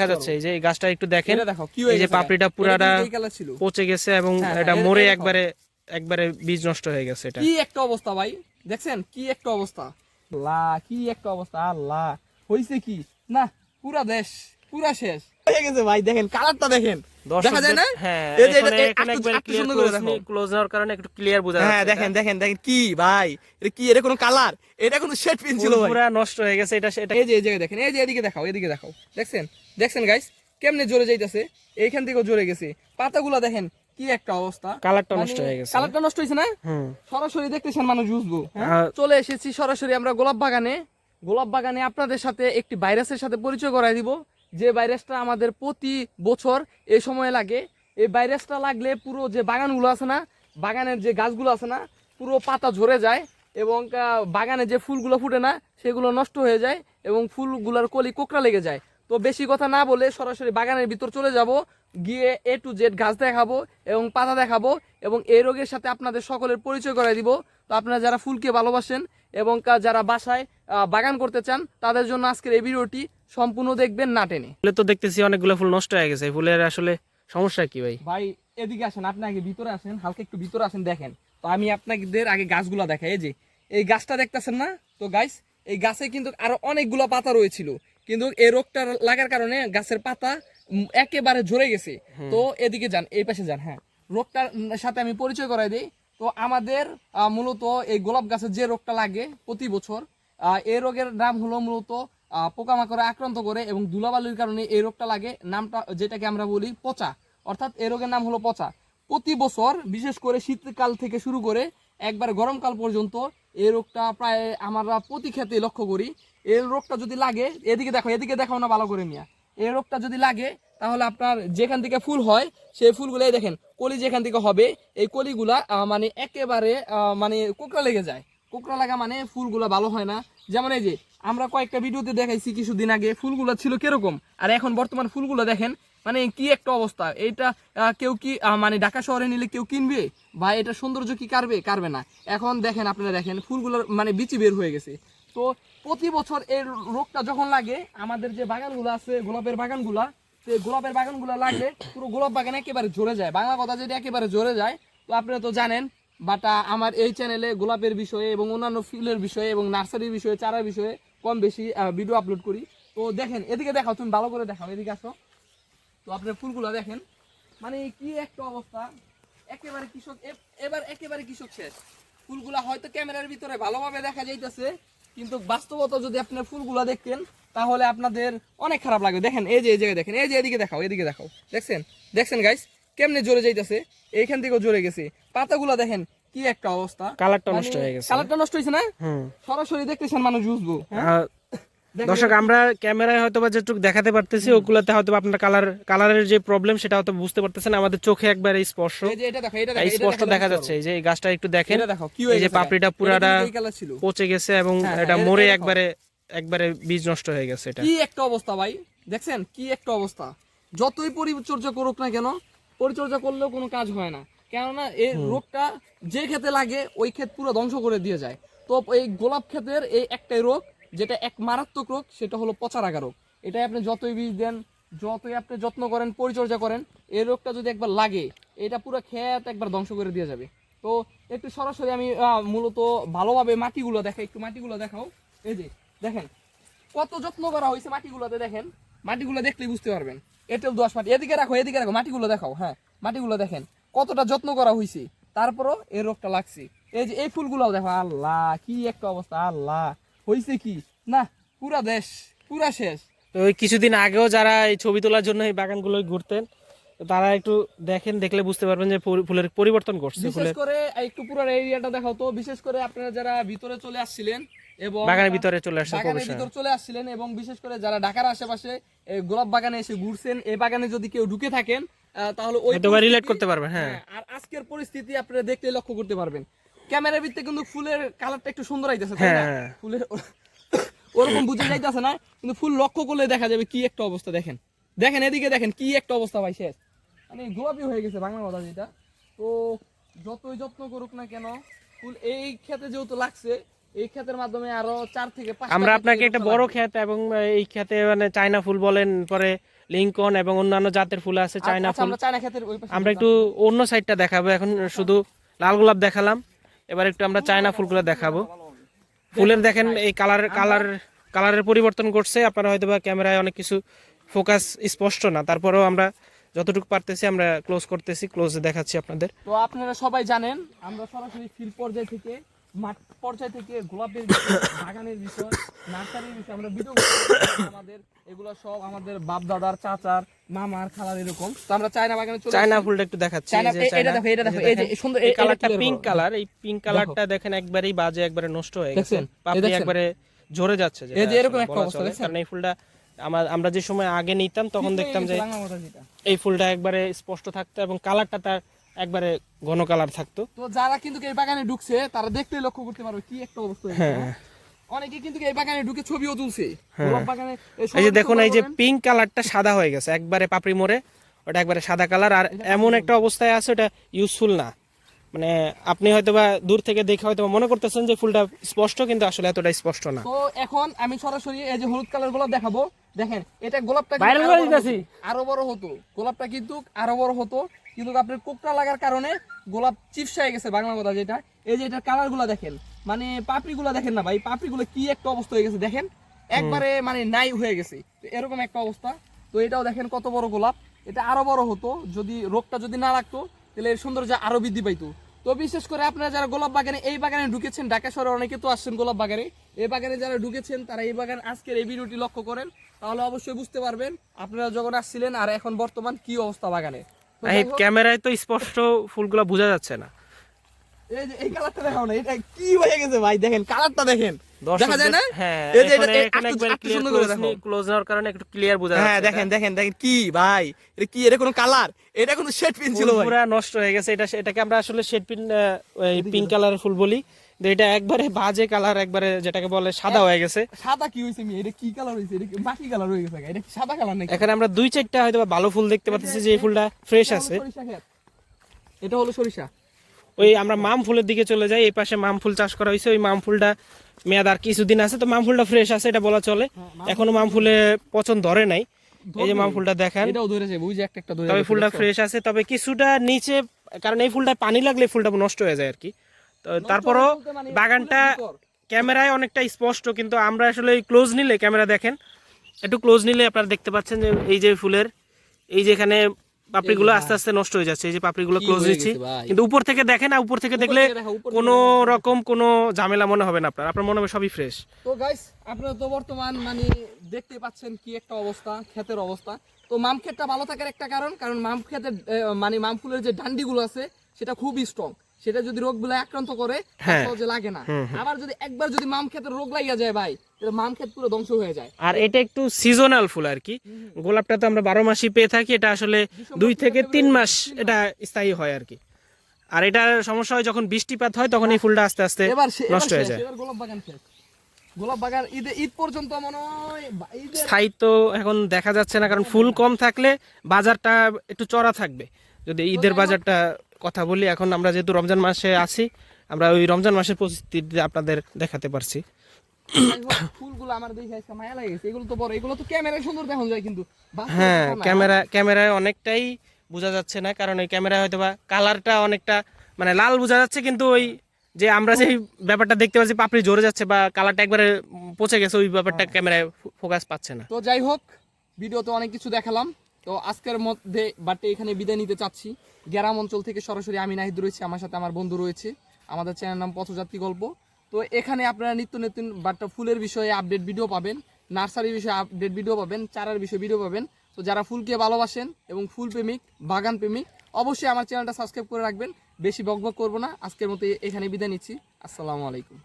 দেখা যাচ্ছে, এই যে এই গাছটা একটু দেখেন, এই যে পাপড়িটা পুরাটা পচে গেছে এবং এটা মরে একবারে একবারে বীজ নষ্ট হয়ে গেছে। এটা কি একটা অবস্থা ভাই, দেখছেন কি একটা অবস্থা, কি একটা অবস্থা, আল্লাহ হইছে কি না, পুরা দেশ পুরা শেষ হয়ে গেছে ভাই। দেখেন কালারটা দেখেন, দেখা যায় না? হ্যাঁ, এই যে এখন একবার ক্লোজ নেওয়ার কারণে একটু ক্লিয়ার বোঝা যাচ্ছে। হ্যাঁ দেখেন দেখেন দেখেন কি ভাই, এটা কি, এটা কোনো কালার, এটা কোনো শেড পেন ছিল ভাই, পুরো নষ্ট হয়ে গেছে। এটা এই যে এই জায়গায় দেখেন, এই যে এদিকে দেখাও, এদিকে দেখাও, দেখছেন দেখছেন গাইস কেমনে জোরে যাইতাছে, এইখান থেকেও জোরে গেছে, পাতাগুলো দেখেন কি একটা অবস্থা, কালারটা নষ্ট হয়ে গেছে। কালারটা নষ্ট হয়েছে না? সরাসরি দেখতেছেন মানুষ বুঝবো। চলে এসেছি সরাসরি আমরা গোলাপ বাগানে। গোলাপ বাগানে আপনাদের সাথে একটি ভাইরাসের সাথে পরিচয় করাই দিব, যে ভাইরাসটা আমাদের প্রতি বছর এই সময় লাগে। এই ভাইরাসটা লাগলে পুরো যে বাগানগুলো আছে না, বাগানের যে গাছগুলো আছে না, পুরো পাতা ঝরে যায় এবং বাগানে যে ফুলগুলো ফুটে না সেগুলো নষ্ট হয়ে যায় এবং ফুলগুলোর কলি কোঁকড়া লেগে যায়। তো বেশি কথা না বলে সরাসরি বাগানের ভিতর চলে যাব, গিয়ে A to Z গাছ দেখাবো এবং পাতা দেখাবো এবং এই রোগের সাথে আপনাদের সকলের পরিচয় করাই দিব। তো আপনারা যারা ফুলকে ভালোবাসেন এবং যারা বাসায় বাগান করতে চান তাদের জন্য আজকের এই ভিডিওটি সম্পূর্ণ দেখবেন না টেনে। ফুলে তো দেখতেছি অনেকগুলো ফুল নষ্ট হয়ে গেছে, ফুলের আসলে সমস্যা কি ভাই? ভাই এদিকে আসেন, আপনি আগে ভিতরে আসেন, হালকা একটু ভিতরে আসেন, দেখেন। তো আমি আপনাদের আগে গাছগুলা দেখাই। এই যে এই গাছটা দেখতেছেন না, তো গাইস এই গাছে কিন্তু আরো অনেকগুলো পাতা রয়েছিল, কিন্তু এই রোগটা লাগার কারণে গাছের পাতা একেবারে ঝরে গেছে। তো এদিকে যান, এই পাশে যান। হ্যাঁ, রোগটার সাথে আমি পরিচয় করাই দিই। তো আমাদের মূলত এই গোলাপ গাছের যে রোগটা লাগে প্রতি বছর, এই রোগের নাম হলো মূলত পোকামাকড়ে আক্রান্ত করে এবং ধুলাবালির কারণে এই রোগটা লাগে। নামটা যেটাকে আমরা বলি পচা, অর্থাৎ এই রোগের নাম হলো পচা। প্রতি বছর বিশেষ করে শীতকাল থেকে শুরু করে একবার গরমকাল পর্যন্ত এই রোগটা প্রায় আমরা প্রতি ক্ষেত্রে লক্ষ্য করি। এই রোগটা যদি লাগে, এদিকে দেখো, এদিকে দেখাও না ভালো করে মিয়া, এই রোগটা যদি লাগে তাহলে আপনার যেখান থেকে ফুল হয় সেই ফুলগুলো দেখেন, কলি যেখান থেকে হবে এই কলিগুলা মানে একেবারে মানে কোঁকড়া লেগে যায়। কোঁকড়া লাগা মানে ফুলগুলা ভালো হয় না। যেমন এই যে আমরা কয়েকটা ভিডিওতে দেখাইছি কিছুদিন আগে, ফুলগুলো ছিল কিরকম আর এখন বর্তমান ফুলগুলো দেখেন, মানে কি একটা অবস্থা। এইটা কেউ কি মানে ঢাকা শহরে নিলে কেউ কিনবে বা এটা সৌন্দর্য কি কারবে না। এখন দেখেন, আপনারা দেখেন ফুলগুলোর মানে বিচি বের হয়ে গেছে। তো প্রতি বছর এই রোগটা যখন লাগে আমাদের যে বাগানগুলো আছে, গোলাপের বাগানগুলা, সেই গোলাপের বাগানগুলো লাগলে পুরো গোলাপ বাগান একেবারে ঝরে যায়, বাংলা কথা যেটা একেবারে ঝরে যায়। তো আপনারা তো জানেন, বাট আমার এই চ্যানেলে গোলাপের বিষয়ে এবং অন্যান্য ফুলের বিষয়ে এবং নার্সারির বিষয়ে, চারার বিষয়ে কম বেশি ভিডিও আপলোড করি। তো দেখেন, এদিকে দেখাও, তুমি ভালো করে দেখাও, এদিকে আসো। তো আপনার ফুলগুলো দেখেন, মানে কি একটা অবস্থা, একেবারে কৃষক এবার একেবারে কৃষক শেষ। ফুলগুলা হয়তো ক্যামেরার ভিতরে ভালোভাবে দেখা যাইতেছে, কিন্তু বাস্তবতা যদি আপনার ফুলগুলা দেখতেন তাহলে আপনাদের অনেক খারাপ লাগবে। দেখেন এই যে এই জায়গায় দেখেন, এই যে এদিকে দেখাও, এদিকে দেখাও, দেখছেন দেখছেন গাইস কেমনে জোরে যাইতেছে, এইখান থেকেও জোরে গেছে, পাতাগুলা দেখেন কি একটা অবস্থা, কালারটা নষ্ট হয়ে গেছে। কালারটা নষ্ট হয়েছে না? সরাসরি দেখতেছেন মানুষ বুঝবো। দর্শক, আমরা ক্যামেরায় হয়তো বা যেটুকু দেখাতে পারতেছি ওগুলাতে হয়তো আপনার কালারের যে প্রবলেম সেটা হয়তো বুঝতে পারতেছেন। আমাদের চোখে একবার স্পষ্ট, স্পষ্ট দেখা যাচ্ছে। এই যে এই গাছটা একটু দেখেন, এই যে পাপড়িটা পুরাটা পচে গেছে এবং এটা মরে একবারে একবারে বীজ নষ্ট হয়ে গেছে। এটা কি একটা অবস্থা ভাই, দেখছেন কি একটা অবস্থা। যতই পরিচর্যা করুক না কেন, পরিচর্যা করলেও কোনো কাজ হয় না, কেননা এই রোগটা যে ক্ষেতে লাগে ওই ক্ষেত পুরো ধ্বংস করে দিয়ে যায়। তো এই গোলাপ ক্ষেতের এই একটাই রোগ, যেটা এক মারাত্মক রোগ, সেটা হলো পচা লাগা রোগ। এটাই আপনি যতই বীজ দেন, যতই আপনি যত্ন করেন, পরিচর্যা করেন, এই রোগটা যদি একবার লাগে এটা পুরো ক্ষেত একবার ধ্বংস করে দিয়ে যাবে। তো একটু সরাসরি আমি মূলত ভালোভাবে মাটিগুলো দেখাই, একটু মাটিগুলো দেখাও। এই যে দেখেন কত যত্ন করা হয়েছে মাটিগুলোতে, দেখেন মাটিগুলো দেখলেই বুঝতে পারবেন। এঁটেল দোআঁশ মাটি, এদিকে রাখো, এদিকে রাখো, মাটিগুলো দেখাও। হ্যাঁ, মাটিগুলো দেখেন কতটা যত্ন করা হয়েছে, তারপরও এই রোগটা লাগছে। এই যে এই ফুলগুলোও দেখো, আল্লাহ কি একটা অবস্থা, আল্লাহ হয়েছে কি না, পুরা দেশ পুরা শেষ। তো ওই কিছুদিন আগেও যারা এই ছবি তোলার জন্য এই বাগানগুলো ঘুরতেন, তারা একটু দেখেন, দেখলে বুঝতে পারবেন যে ফুলের পরিবর্তন করছে। বিশেষ করে একটু পুরো এরিয়াটা দেখাও তো, বিশেষ করে আপনারা যারা ভিতরে চলে আসছিলেন এবং বাগানের ভিতরে চলে আসছিলেন এবং বিশেষ করে যারা ঢাকার আশেপাশে গোলাপ বাগানে এসে ঘুরছেন, এই বাগানে যদি কেউ ঢুকে থাকেন তাহলে ওই রিলেট করতে পারবেন। হ্যাঁ, আর আজকের পরিস্থিতি আপনারা দেখলে লক্ষ্য করতে পারবেন। ক্যামেরার ভিতরে কিন্তু ফুলের কালারটা একটু সুন্দর আইতেছে, তাই না? ফুলের ওরকম বুঝে যাইতেছে না, কিন্তু ফুল লক্ষ্য করলে দেখা যাবে কি একটা অবস্থা। দেখেন দেখেন এদিকে দেখেন কি একটা অবস্থা ভাই, শেষ মানে গোলাপি হয়ে গেছে বাংলা কথা যেটা। তো যতই যত্ন করুক না কেন ফুল এই ক্ষেতে যেহেতু লাগছে, এই ক্ষেতের মাধ্যমে আরো 4 থেকে 5 আমরা আপনাকে একটা বড় ক্ষেত এবং এই ক্ষেতে মানে চায়না ফুল বলেন, পরে লিংকন এবং অন্যান্য জাতের ফুল আছে, চায়না ফুল। আমরা চায়না ক্ষেতের ওই পাশে আমরা একটু অন্য সাইডটা দেখাবো, এখন শুধু লাল গোলাপ দেখালাম, এবার একটু আমরা চায়না ফুলগুলো দেখাবো। ফুলের দেখেন এই কালারের পরিবর্তন করছে, আপনারা হয়তো বা ক্যামেরায় অনেক কিছু ফোকাস স্পষ্ট না, তারপরেও আমরা যতটুকু পারতেছি আমরা ক্লোজ করতেছি, ক্লোজে দেখাচ্ছি আপনাদের। তো আপনারা সবাই জানেন আমরা সরাসরি ফিল্ড পর্যায় থেকে মাঠ পর্যায় থেকে গোলাপের বিষয়, বাগানের বিষয়, নার্সারির বিষয় আমরা ভিডিও আমাদের এগুলো সব আমাদের বাপ দাদার, চাচার, মামার, খালার এরকম। তো আমরা চায়না বাগানে চলে চায়না ফুলটা একটু দেখাচ্ছি। এই যে এটা দেখো, এটা দেখো, এই যে সুন্দর এই কালারটা পিঙ্ক কালার, এই পিঙ্ক কালারটা দেখেন একবারেই বাজে, একবারে নষ্ট হয়ে গেছে, পাপড়ি একবারে ঝরে যাচ্ছে। এই যে এরকম একটা অবস্থা দেখছেন, কারণ এই ফুলটা আমরা যে সময় আগে নিতাম তখন দেখতাম যে এই ফুলটা একবারে স্পষ্ট থাকতো এবং কালারটা তার একবারে ঘন কালার থাকতো। তো যারা কিন্তু এই বাগানে ঢুকছে তারা দেখলেই লক্ষ্য করতে পারবে কি একটা অবস্থা হয়েছে। অনেকে কিন্তু এই বাগানে ঢুকে ছবিও তুলছে। গোলাপ বাগানে এই যে দেখুন, এই যে পিঙ্ক কালারটা সাদা হয়ে গেছে, একবারে পাপড়ি মরে ওটা একবারে সাদা কালার, আর এমন একটা অবস্থায় আছে ওটা ইউজফুল না। মানে আপনি হয়তোবা দূর থেকে দেখে হয়তো মনে করতেছেন যে ফুলটা স্পষ্ট, কিন্তু আসলে এতটা স্পষ্ট না। তো এখন আমি সরাসরি এই যে হলুদ কালার গোলাপ দেখাবো। দেখেন এটা গোলাপটা আরো বড় হতো, গোলাপটা কিন্তু আরো বড় হতো, কিন্তু আপনার কোকড়া লাগার কারণে গোলাপ চিপস হয়ে গেছে, বাংলা কথা যেটা। এই যে এটার কালার গুলা দেখেন, মানে পাপড়ি গুলা দেখেন না ভাই, পাপড়ি গুলো কি একটা অবস্থা হয়ে গেছে দেখেন, একবারে মানে নাই হয়ে গেছে, এরকম একটা অবস্থা। তো এটাও দেখেন কত বড় গোলাপ, এটা আরো বড় হতো যদি রোগটা যদি না লাগতো, তাহলে এর সৌন্দর্য আরো বৃদ্ধি পাইতো। তো বিশেষ করে আপনারা যারা গোলাপ বাগানে এই বাগানে ঢুকেছেন, ঢাকা শহরে অনেকে তো আসছেন গোলাপ বাগানে, এই বাগানে যারা ঢুকেছেন তারা এই বাগান আজকের এই ভিডিওটি লক্ষ্য করেন, তাহলে অবশ্যই বুঝতে পারবেন আপনারা যখন আসছিলেন আর এখন বর্তমান কি অবস্থা বাগানে। এই ক্যামেরায় তো স্পষ্ট ফুলগুলো বোঝা যাচ্ছে না। এই যে এই কালারটা দেখাও না, এটা কি হয়ে গেছে ভাই, দেখেন কালারটা দেখেন, দেখা যায় না? হ্যাঁ, এই যে এখানে একবার ক্লোজ হওয়ার কারণে একটু ক্লিয়ার বোঝা যাচ্ছে। হ্যাঁ দেখেন দেখেন দেখেন কি ভাই, এটা কি, এটা কোনো কালার, এটা কোনো শেড পিন ছিল ভাই, পুরো নষ্ট হয়ে গেছে। এটাকে আমরা আসলে শেড পিন, পিঙ্ক কালারের ফুল বলি, এটা একবারে বাজে কালার, একবারে যেটাকে বলে সাদা হয়ে গেছে। সাদা কি হইছে মি, এটা কি কালার হইছে, এটা বাকি কালার হয়ে গেছে, এটা কি সাদা কালার নাকি? এখানে আমরা দুই চারটা হয়তো ভালো ফুল দেখতে পাচ্ছি যে এই ফুলটা ফ্রেশ আছে। এটা হলো সরিষা। ওই আমরা মাম ফুলের দিকে চলে যাই, এই পাশে মাম ফুল চাষ করা হয়েছে, ওই মাম ফুলটা মেয়াদ আর কিছুদিন আছে, তো মাম ফুলটা ফ্রেশ আছে এটা বলা চলে, এখনো মাম ফুলে পচন ধরে নাই। এই যে মাম ফুলটা দেখেন, এটাও ধরেছে, বুঝি একটা একটা ধরে, তবে ফুলটা ফ্রেশ আছে, তবে কিছুটা নিচে, কারণ এই ফুলটা পানি লাগলে ফুলটা নষ্ট হয়ে যায় আর কি। তো তারপরও বাগানটা ক্যামেরায় অনেকটা স্পষ্ট, কিন্তু আমরা আসলে ক্লোজ নিলে, ক্যামেরা দেখেন একটু ক্লোজ নিলে আপনারা দেখতে পাচ্ছেন যে এই যে ফুলের এই যে এখানে পাপড়িগুলো আস্তে আস্তে নষ্ট হয়ে যাচ্ছে। এই যে পাপড়িগুলো ক্লোজ দিচ্ছি, কিন্তু উপর থেকে দেখেন, আর উপর থেকে দেখলে কোনো রকম কোনো ঝামেলা মনে হবে না, আপনার মনে হবে সবই ফ্রেশ। তো গাইস আপনারা তো বর্তমান মানে দেখতে পাচ্ছেন কি একটা অবস্থা, ক্ষেতের অবস্থা। তো মাম ক্ষেতটা ভালো থাকার একটা কারণ মাম ক্ষেতের মানে মাম ফুলের যে ডান্ডিগুলো আছে সেটা খুবই স্ট্রং, সেটা যদি রোগগুলো আক্রান্ত করে সহজে লাগে না। আবার যদি একবার যদি মাম ক্ষেতের রোগ লাগিয়া যায় ভাই, তাহলে মাম ক্ষেত পুরো ধ্বংস হয়ে যায়। আর এটা একটু সিজনাল ফুল আর কি, গোলাপটা তো আমরা 12 মাসই পেয়ে থাকি, এটা আসলে 2 থেকে 3 মাস এটা স্থায়ী হয় আর কি। আর এটা সমস্যা হয় যখন বৃষ্টিপাত হয়, তখন এই ফুলটা আস্তে আস্তে নষ্ট হয়ে যায়। এবার গোলাপ বাগান শেষ, গোলাপ বাগান ঈদ পর্যন্ত মনে হয় স্থায়িত্ব এখন দেখা যাচ্ছে না, কারণ ফুল কম থাকলে বাজারটা একটু চড়া থাকবে। যদি ঈদের বাজারটা কথা বলি, এখন আমরা যেহেতু রমজান মাসে আছি, আমরা ওই রমজান মাসের পরিস্থিতি আপনাদের দেখাতে পারছি। ফুলগুলো আমার দেখে আজকে মায়া লাগে গেছে, এগুলো তো বড়, এগুলো তো ক্যামেরায় সুন্দর দেখা যায়, কিন্তু হ্যাঁ ক্যামেরায় অনেকটাই বোঝা যাচ্ছে না, কারণ ওই ক্যামেরায় হয়তো বা কালারটা অনেকটা মানে লাল বোঝা যাচ্ছে, কিন্তু ওই যে আমরা যে ব্যাপারটা দেখতে পাচ্ছি পাপড়ি ঝরে যাচ্ছে বা কালারটা একবারে পচে গেছে, ওই ব্যাপারটা ক্যামেরায় ফোকাস পাচ্ছে না। তো যাই হোক, ভিডিওতে অনেক কিছু দেখালাম, তো আজকের মধ্যে বাটে এখানে বিদায় নিতে চাচ্ছি। গ্রাম অঞ্চল থেকে সরাসরি আমি নাহিদ রয়েছি, আমার সাথে আমার বন্ধু রয়েছে, আমাদের চ্যানেল নাম পথযাত্রী গল্প। তো এখানে আপনারা নিত্য নতুন বাট্টা ফুলের বিষয়ে আপডেট ভিডিও পাবেন, নার্সারির বিষয়ে আপডেট ভিডিও পাবেন, চারার বিষয়ে ভিডিও পাবেন। তো যারা ফুলকে ভালোবাসেন এবং ফুল প্রেমিক, বাগান প্রেমিক, অবশ্যই আমার চ্যানেলটা সাবস্ক্রাইব করে রাখবেন। বেশি বকবক করবো না, আজকের মতো এখানে বিদায় নিচ্ছি। আসসালামু আলাইকুম।